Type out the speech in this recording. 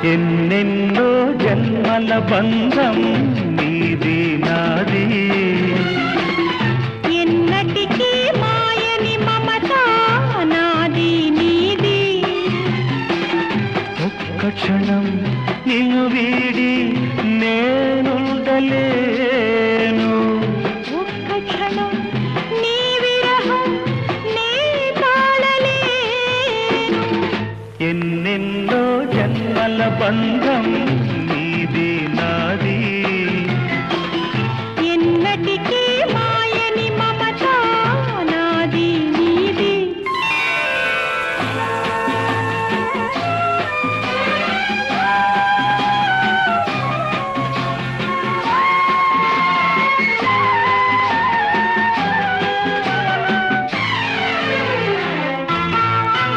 ఎన్నెన్నో జన్మల బంధం నీది నాది ఎన్నటికీ మాయని మమత నాది నీది ఒక్క క్షణం నిన్ను వీడి నేనుండలేను ఒక్క క్షణం నీ విరహం నే తాళలేను ఎన్నెన్నో జన్మల బంధం నీది